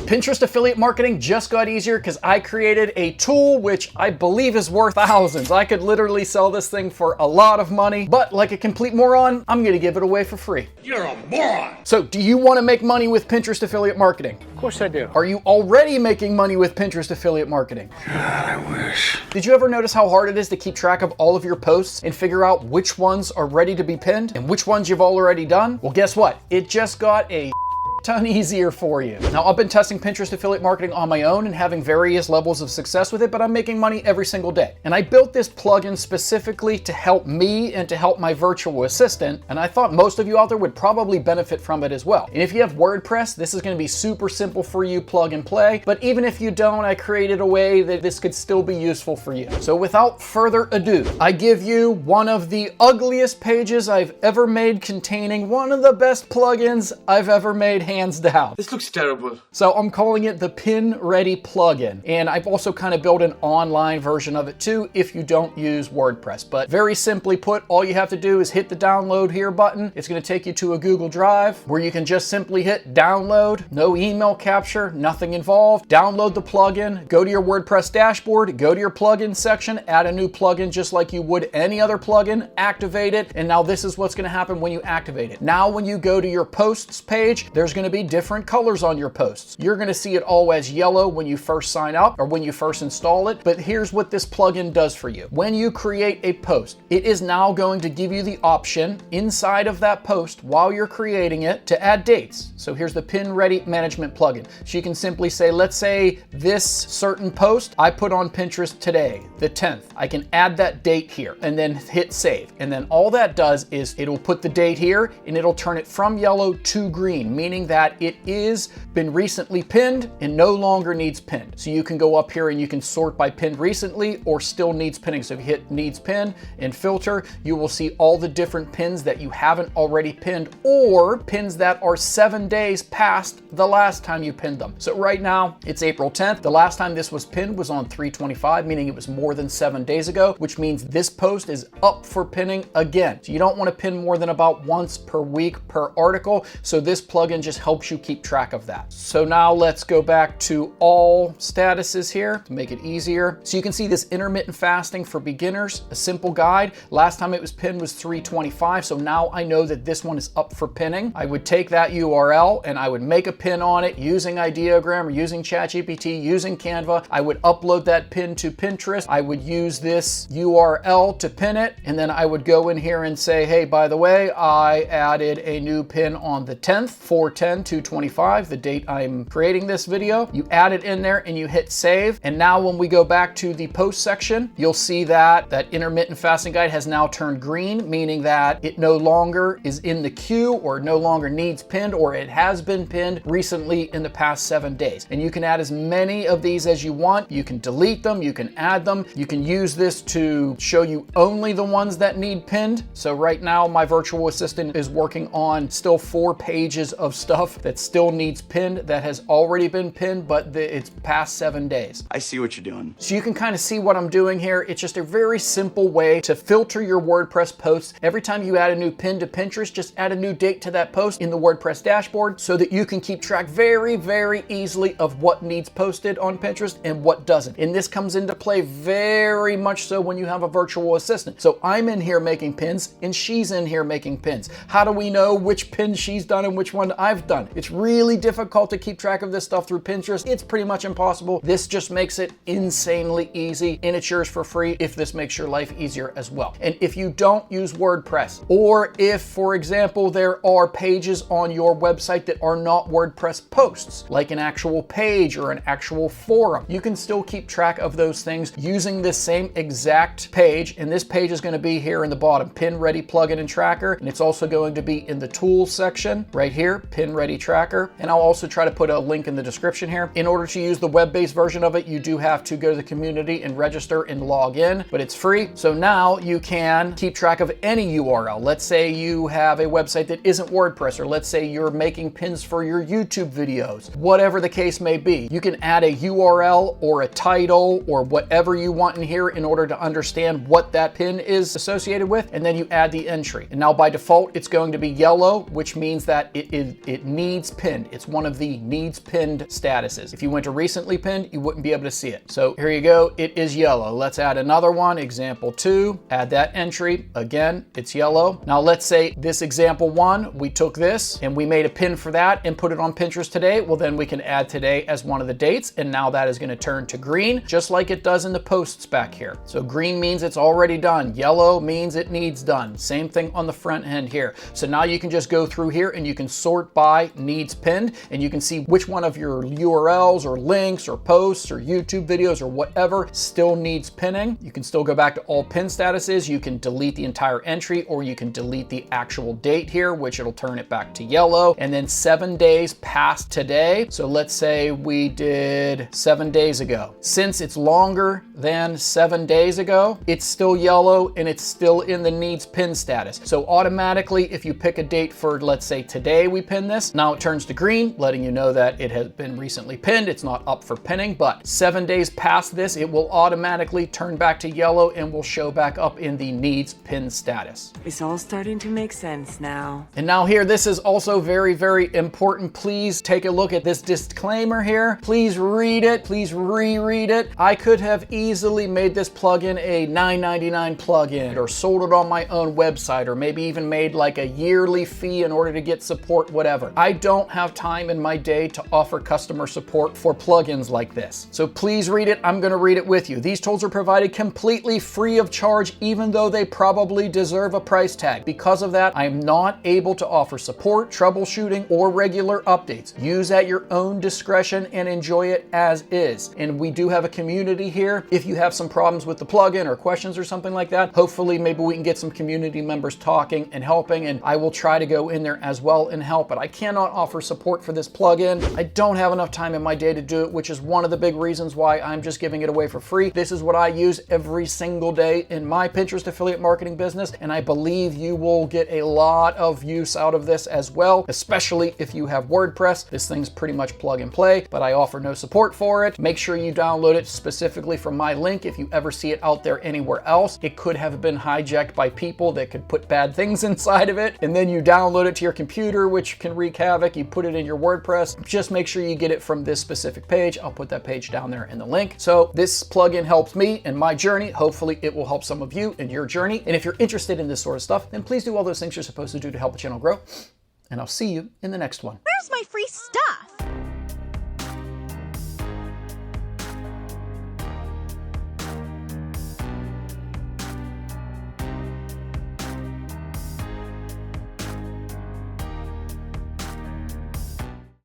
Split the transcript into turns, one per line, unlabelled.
Pinterest affiliate marketing just got easier because I created a tool which I believe is worth thousands. I could literally sell this thing for a lot of money, but like a complete moron, I'm gonna give it away for free.
You're a moron!
So do you want to make money with Pinterest affiliate marketing?
Of course I do.
Are you already making money with Pinterest affiliate marketing?
God, I wish.
Did you ever notice how hard it is to keep track of all of your posts and figure out which ones are ready to be pinned and which ones you've already done? Well, guess what? It just got a ton easier for you. Now, I've been testing Pinterest affiliate marketing on my own and having various levels of success with it, but I'm making money every single day. And I built this plugin specifically to help me and to help my virtual assistant, and I thought most of you out there would probably benefit from it as well. And if you have WordPress, this is going to be super simple for you, plug and play, but even if you don't, I created a way that this could still be useful for you. So without further ado, I give you one of the ugliest pages I've ever made containing one of the best plugins I've ever made, hands down.
This looks terrible.
So I'm calling it the Pin Ready plugin. And I've also kind of built an online version of it too if you don't use WordPress. But very simply put, all you have to do is hit the download here button. It's going to take you to a Google Drive where you can just simply hit download, no email capture, nothing involved. Download the plugin, go to your WordPress dashboard, go to your plugin section, add a new plugin just like you would any other plugin, activate it. And now this is what's going to happen when you activate it. Now when you go to your posts page, there's going to be different colors on your posts. You're going to see it all as yellow when you first sign up or when you first install it. But here's what this plugin does for you. When you create a post, it is now going to give you the option inside of that post while you're creating it to add dates. So here's the Pin Ready Management plugin. So you can simply say, let's say this certain post I put on Pinterest today, the 10th. I can add that date here and then hit save. And then all that does is it'll put the date here and it'll turn it from yellow to green, meaning that it is been recently pinned and no longer needs pinned. So you can go up here and you can sort by pinned recently or still needs pinning. So if you hit needs pinned and filter, you will see all the different pins that you haven't already pinned or pins that are 7 days past the last time you pinned them. So right now it's April 10th. The last time this was pinned was on 3/25, meaning it was more than 7 days ago, which means this post is up for pinning again. So you don't want to pin more than about once per week per article. So this plugin just helps you keep track of that. So now let's go back to all statuses here to make it easier. So you can see this intermittent fasting for beginners, a simple guide. Last time it was pinned was 3/25. So now I know that this one is up for pinning. I would take that URL and I would make a pin on it using Ideogram or using ChatGPT, using Canva. I would upload that pin to Pinterest. I would use this URL to pin it. And then I would go in here and say, hey, by the way, I added a new pin on the 10th, 4/10/225, the date I'm creating this video. You add it in there and you hit save. And now when we go back to the post section, you'll see that that intermittent fasting guide has now turned green, meaning that it no longer is in the queue or no longer needs pinned, or it has been pinned recently in the past 7 days. And you can add as many of these as you want. You can delete them, you can add them. You can use this to show you only the ones that need pinned. So right now my virtual assistant is working on still 4 pages of stuff that still needs pinned that has already been pinned, but it's past 7 days.
I see what you're doing.
So you can kind of see what I'm doing here. It's just a very simple way to filter your WordPress posts. Every time you add a new pin to Pinterest, just add a new date to that post in the WordPress dashboard so that you can keep track very, very easily of what needs posted on Pinterest and what doesn't. And this comes into play very much so when you have a virtual assistant. So I'm in here making pins and she's in here making pins. How do we know which pin she's done and which one I've done? It's really difficult to keep track of this stuff through Pinterest. It's pretty much impossible. This just makes it insanely easy and it's yours for free if this makes your life easier as well. And if you don't use WordPress, or if, for example, there are pages on your website that are not WordPress posts, like an actual page or an actual forum, you can still keep track of those things using this same exact page. And this page is going to be here in the bottom, Pin Ready Plugin and Tracker. And it's also going to be in the tools section right here, Pin Ready Tracker. And I'll also try to put a link in the description here. In order to use the web-based version of it, you do have to go to the community and register and log in, but it's free. So now you can keep track of any URL. Let's say you have a website that isn't WordPress, or let's say you're making pins for your YouTube videos, whatever the case may be. You can add a URL or a title or whatever you want in here in order to understand what that pin is associated with, and then you add the entry. And now by default, it's going to be yellow, which means that it needs pinned. It's one of the needs pinned statuses. If you went to recently pinned, you wouldn't be able to see it. So here you go, it is yellow. Let's add another one, example 2, add that entry. Again, it's yellow. Now let's say this example 1, we took this and we made a pin for that and put it on Pinterest today. Well, then we can add today as one of the dates, and now that is going to turn to green, just like it does in the posts back here. So green means it's already done. Yellow means it needs done. Same thing on the front end here. So now you can just go through here and you can sort by needs pinned, and you can see which one of your URLs or links or posts or YouTube videos or whatever still needs pinning. You can still go back to all pin statuses. You can delete the entire entry, or you can delete the actual date here, which it'll turn it back to yellow. And then 7 days past today. So let's say we did 7 days ago. Since it's longer than 7 days ago, it's still yellow and it's still in the needs pin status. So automatically, if you pick a date for, let's say today we pin this, now it turns to green, letting you know that it has been recently pinned. It's not up for pinning, but 7 days past this, it will automatically turn back to yellow and will show back up in the needs pin status.
It's all starting to make sense now.
And now here, this is also very, very important. Please take a look at this disclaimer here. Please read it. Please reread it. I could have easily made this plugin a $9.99 plugin, or sold it on my own website, or maybe even made like a yearly fee in order to get support, whatever. I don't have time in my day to offer customer support for plugins like this. So please read it. I'm going to read it with you. These tools are provided completely free of charge, even though they probably deserve a price tag. Because of that, I am not able to offer support, troubleshooting, or regular updates. Use at your own discretion and enjoy it as is. And we do have a community here. If you have some problems with the plugin or questions or something like that, hopefully maybe we can get some community members talking and helping, and I will try to go in there as well and help. But I cannot offer support for this plugin. I don't have enough time in my day to do it, which is one of the big reasons why I'm just giving it away for free. This is what I use every single day in my Pinterest affiliate marketing business, and I believe you will get a lot of use out of this as well, especially if you have WordPress. This thing's pretty much plug and play, but I offer no support for it. Make sure you download it specifically from my link. If you ever see it out there anywhere else, it could have been hijacked by people that could put bad things inside of it, and then you download it to your computer, which can wreak havoc. You put it in your WordPress. Just make sure you get it from this specific page. I'll put that page down there in the link. So this plugin helps me in my journey. Hopefully it will help some of you in your journey. And if you're interested in this sort of stuff, then please do all those things you're supposed to do to help the channel grow. And I'll see you in the next one.
Where's my free stuff?